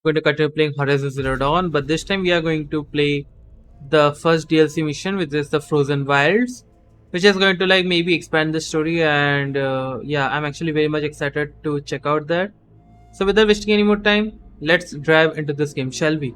going to continue playing Horizon Zero Dawn, but this time we are going to play the first DLC mission, which is the Frozen Wilds, which is going to like maybe expand the story. And yeah, I'm actually very much excited to check out that. So without wasting any more time, let's dive into this game, shall we?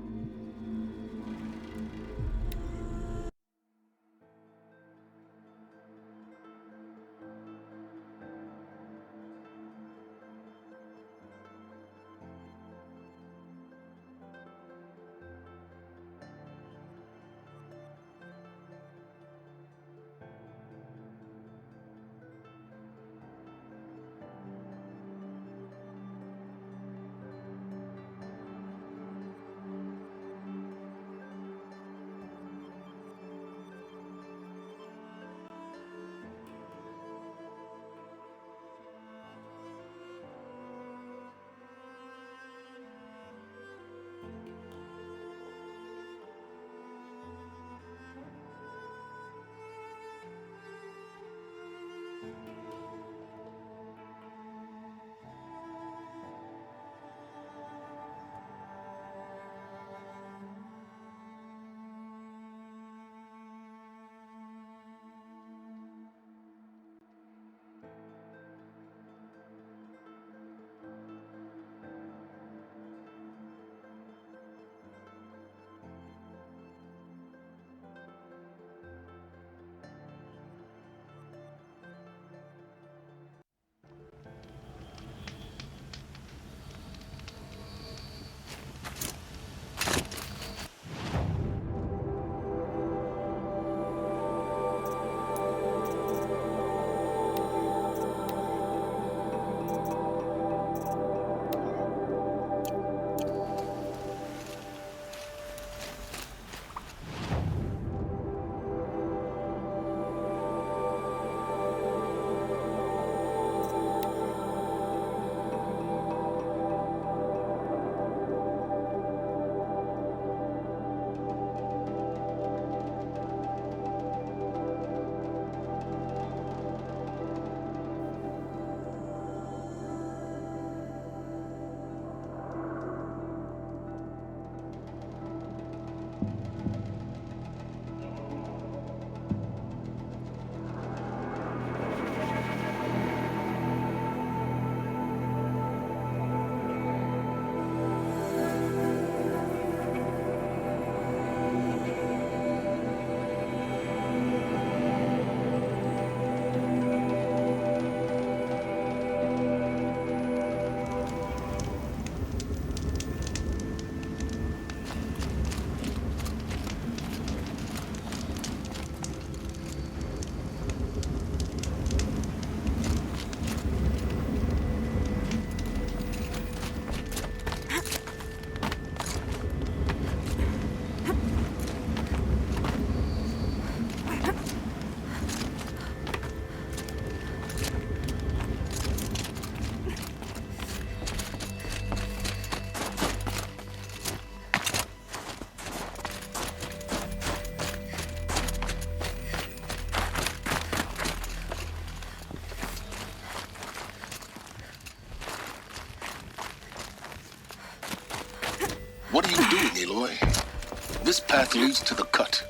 What are you doing, Aloy? This path leads to the cut.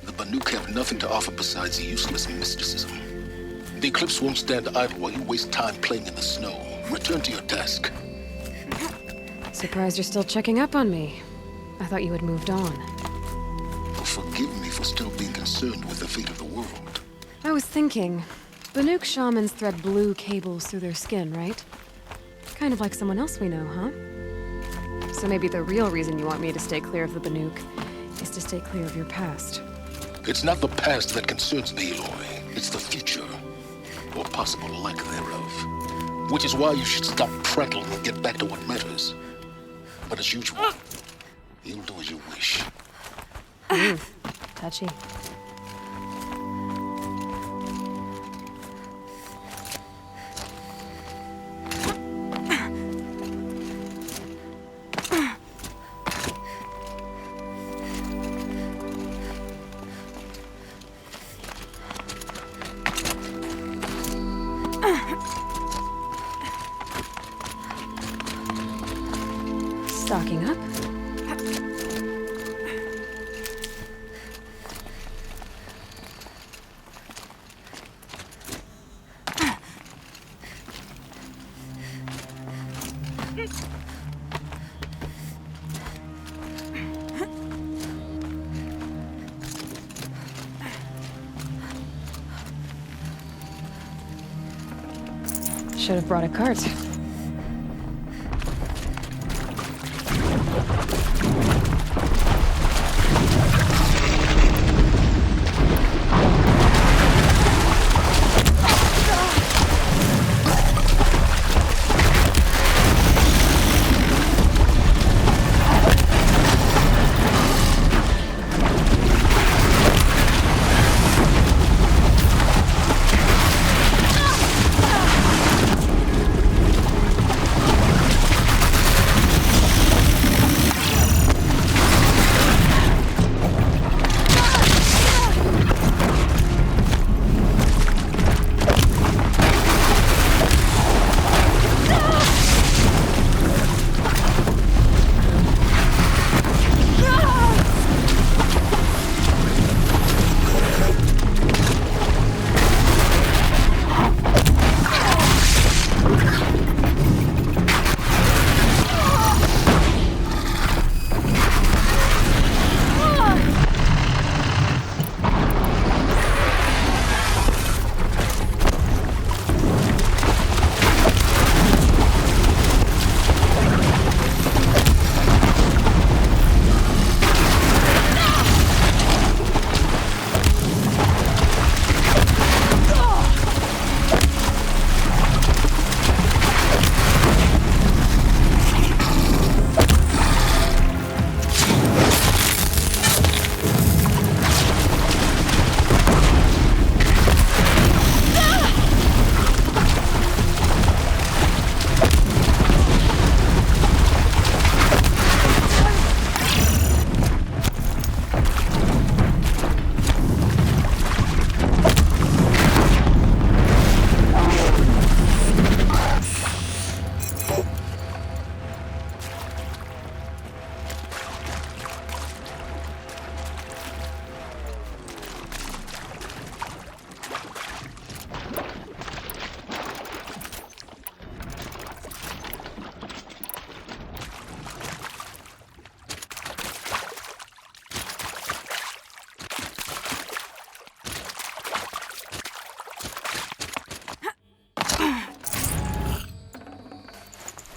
The Banuk have nothing to offer besides useless mysticism. The Eclipse won't stand idle while you waste time playing in the snow. Return to your task. Surprised you're still checking up on me. I thought you had moved on. Forgive me for still being concerned with the fate of the world. I was thinking, Banuk shamans thread blue cables through their skin, right? Kind of like someone else we know, huh? So maybe the real reason you want me to stay clear of the Banuk is to stay clear of your past. It's not the past that concerns me, Aloy. It's the future. Or possible lack thereof. Which is why you should stop prattling and get back to what matters. But as usual, you'll do as you wish. Touchy. Should have brought a cart.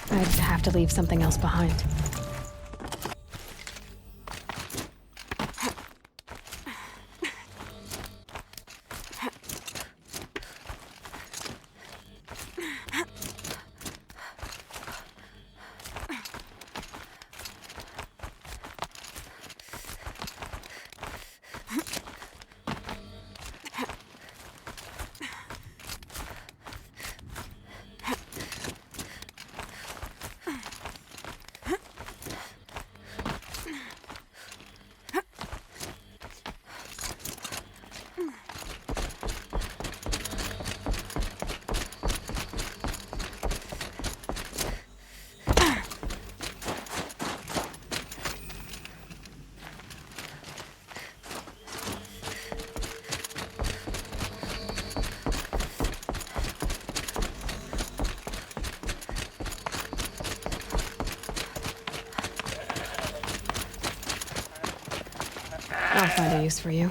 I'd have to leave something else behind. I'll find a use for you.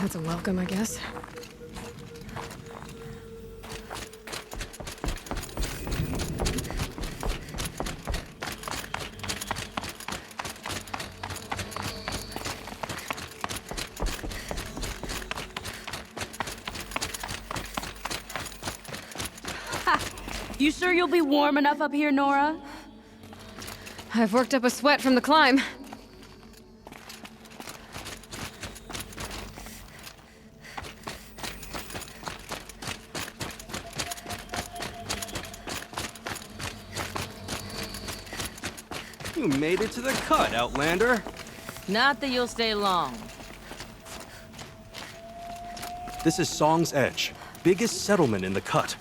That's a welcome, I guess. You sure you'll be warm enough up here, Nora? I've worked up a sweat from the climb. You made it to the cut, Outlander. Not that you'll stay long. This is Song's Edge, biggest settlement in the cut.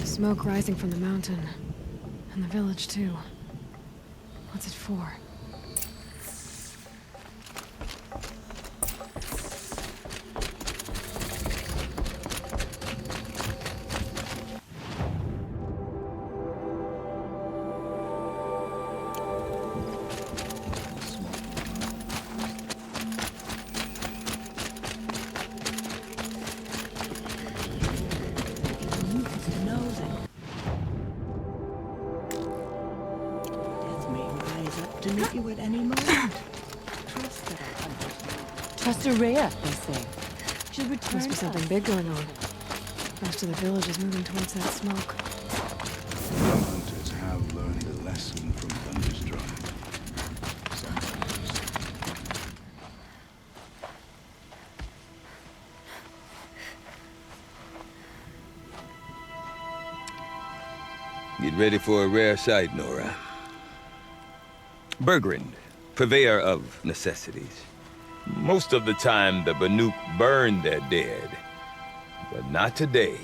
Smoke rising from the mountain. And the village, too. What's it for? To meet you at any moment. Trust that I'll understand. Trust Araya, they say. She'll return Must be something big going on. Most of the village is moving towards that smoke. Some hunters have learned a lesson from Thunderstruck. Sometimes. Get ready for a rare sight, Nora. Bergrand, purveyor of necessities. Most of the time, the Banuk burn their dead. But not today.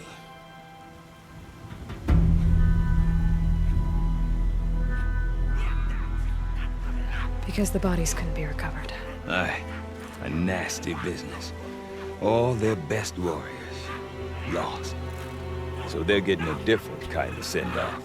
Because the bodies couldn't be recovered. Aye, a nasty business. All their best warriors lost. So they're getting a different kind of send-off.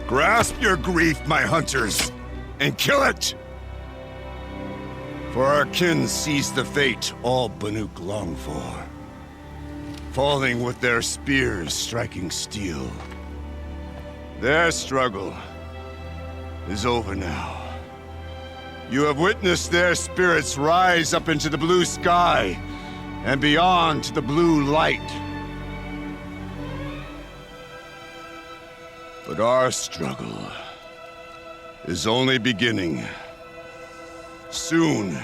Grasp your grief, my hunters, and kill it! For our kin sees the fate all Banuk long for. Falling with their spears striking steel. Their struggle is over now. You have witnessed their spirits rise up into the blue sky and beyond to the blue light. But our struggle is only beginning. Soon,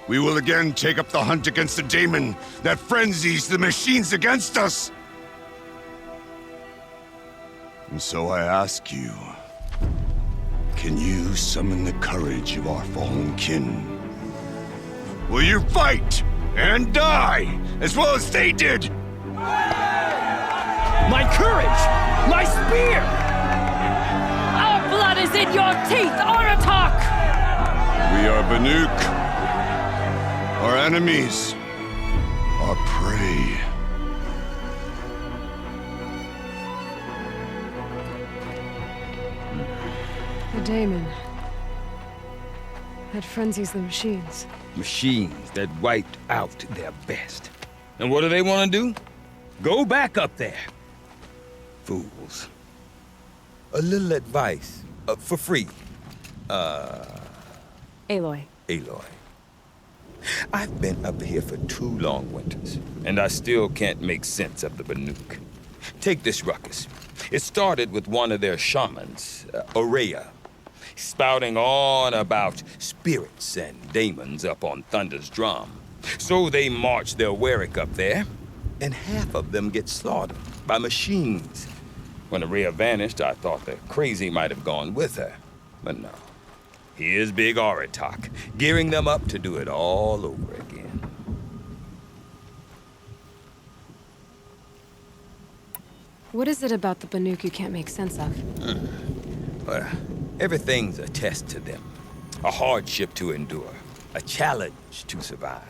we will again take up the hunt against the daemon that frenzies the machines against us. And so I ask you, can you summon the courage of our fallen kin? Will you fight and die as well as they did? My courage! My spear! Our blood is in your teeth, Oratok! We are Banuk. Our enemies are prey. The daemon. That frenzies the machines. Machines that wiped out their best. And what do they want to do? Go back up there. Fools. A little advice, for free. Aloy. Aloy. I've been up here for 2 long winters, and I still can't make sense of the Banuk. Take this ruckus. It started with one of their shamans, Araya. spouting on about spirits and demons up on Thunder's drum. So they march their Warwick up there, and half of them get slaughtered by machines. When Araya vanished, I thought the crazy might have gone with her, but no. Here's Big Auros, gearing them up to do it all over again. What is it about the Banuk you can't make sense of? Well, everything's a test to them. A hardship to endure. A challenge to survive.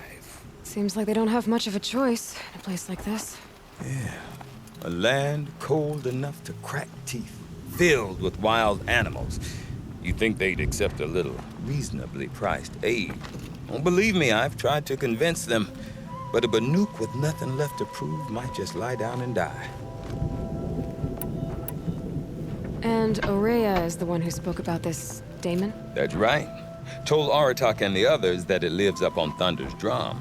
Seems like they don't have much of a choice in a place like this. Yeah. A land cold enough to crack teeth. Filled with wild animals. You'd think they'd accept a little reasonably priced aid. Don't believe me, I've tried to convince them. But a Banuk with nothing left to prove might just lie down and die. And Araya is the one who spoke about this daemon? That's right. Told Auros and the others that it lives up on Thunder's drum.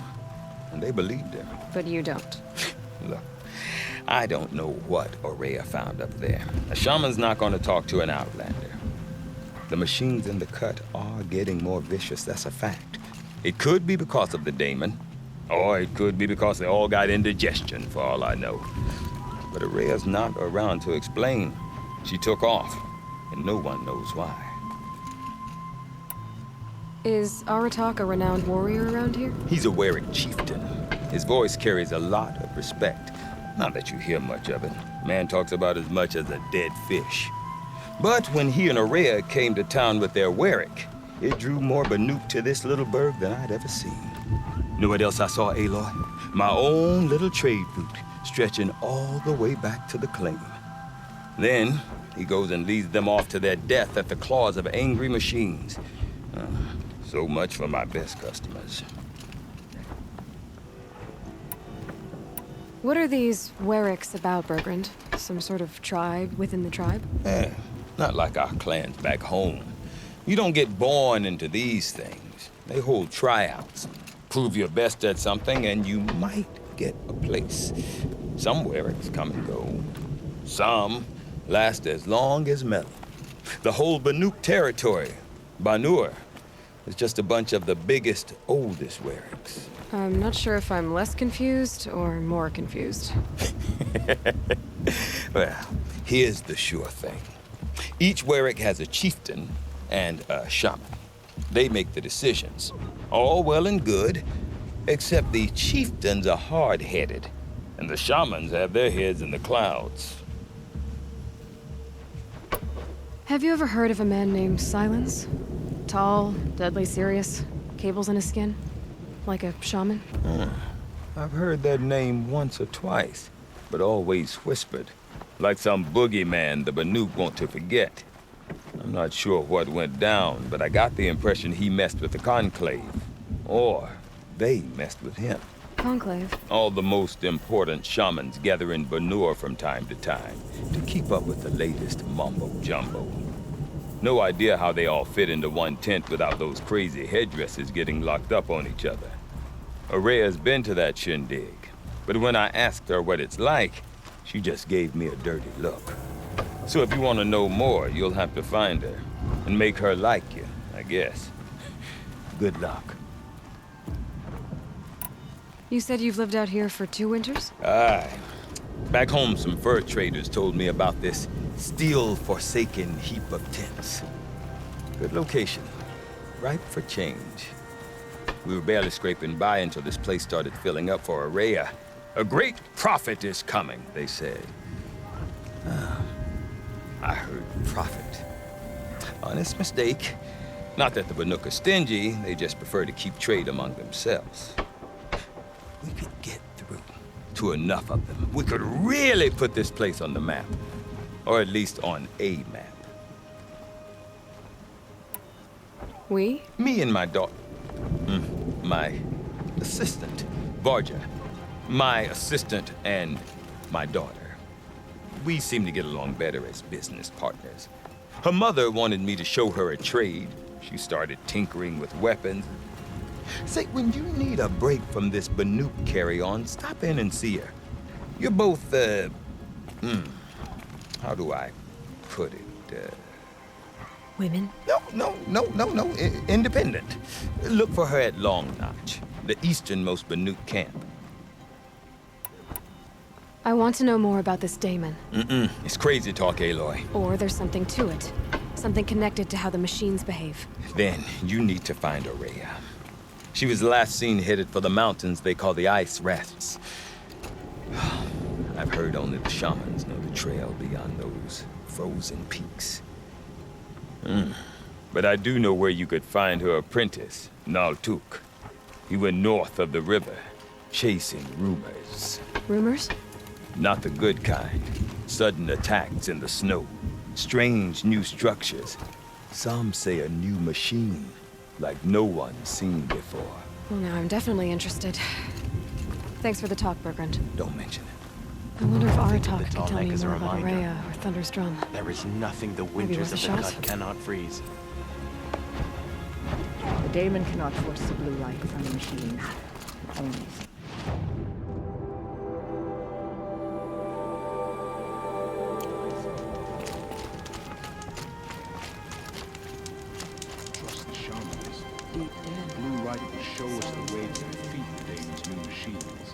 And they believed him. But you don't. Look, I don't know what Araya found up there. A shaman's not going to talk to an outlander. The machines in the cut are getting more vicious, that's a fact. It could be because of the daemon, or it could be because they all got indigestion, for all I know. But Araya's not around to explain. She took off, and no one knows why. Is Auros a renowned warrior around here? He's a Warwick chieftain. His voice carries a lot of respect. Not that you hear much of it. Man talks about as much as a dead fish. But when he and Araya came to town with their Warwick, it drew more Banuk to this little burg than I'd ever seen. Know what else I saw, Aloy? My own little trade route, stretching all the way back to the claim. Then, he goes and leads them off to their death at the claws of angry machines. So much for my best customers. What are these Warwicks about, Bergrand? Some sort of tribe within the tribe? Not like our clans back home. You don't get born into these things. They hold tryouts. Prove your best at something and you might get a place. Some Warwicks come and go. Some last as long as metal. The whole Banuk territory, Banur, is just a bunch of the biggest, oldest Warwicks. I'm not sure if I'm less confused or more confused. Well, here's the sure thing. Each Warwick has a chieftain and a shaman. They make the decisions. All well and good, except the chieftains are hard-headed, and the shamans have their heads in the clouds. Have you ever heard of a man named Silence? Tall, deadly serious, cables in his skin? Like a shaman? I've heard that name once or twice, but always whispered. Like some boogeyman the Banuk want to forget. I'm not sure what went down, but I got the impression he messed with the Conclave. Or they messed with him. Conclave? All the most important shamans gather in Banur from time to time to keep up with the latest mumbo-jumbo. No idea how they all fit into one tent without those crazy headdresses getting locked up on each other. Araya's been to that shindig, but when I asked her what it's like, she just gave me a dirty look. So if you want to know more, you'll have to find her and make her like you, I guess. Good luck. You said you've lived out here for 2 winters? Aye. Back home, some fur traders told me about this steel-forsaken heap of tents. Good location. Ripe for change. We were barely scraping by until this place started filling up for Araya. A great prophet is coming, they said. I heard prophet. Honest mistake. Not that the Banuk are stingy, they just prefer to keep trade among themselves. We could get through to enough of them. We could really put this place on the map. Or at least on a map. We? Me and my daughter. My assistant, Varja. My assistant and my daughter. We seem to get along better as business partners. Her mother wanted me to show her a trade. She started tinkering with weapons. Say, when you need a break from this Banuk carry-on, stop in and see her. You're both, how do I put it? Women? No. Independent. Look for her at Long Notch, the easternmost Banuk camp. I want to know more about this Damon. It's crazy talk, Aloy. Or there's something to it. Something connected to how the machines behave. Then you need to find Aurea. She was last seen headed for the mountains they call the Ice Rests. I've heard only the shamans know the trail beyond those frozen peaks. But I do know where you could find her apprentice, Naltuk. He went north of the river, chasing rumors. Rumors? Not the good kind. Sudden attacks in the snow. Strange new structures. Some say a new machine, like no one's seen before. Well, now I'm definitely interested. Thanks for the talk, Bergrand. Don't mention it. I wonder if The Aratak can tall tell neck me is a more about reminder. Aurea or Thunder's Drum. There is nothing the worth winters a of the shot? cut cannot freeze. The daemon cannot force the blue light from the machine. Only. Trust the shamans. Blue light will show us the way to defeat the daemon's new machines.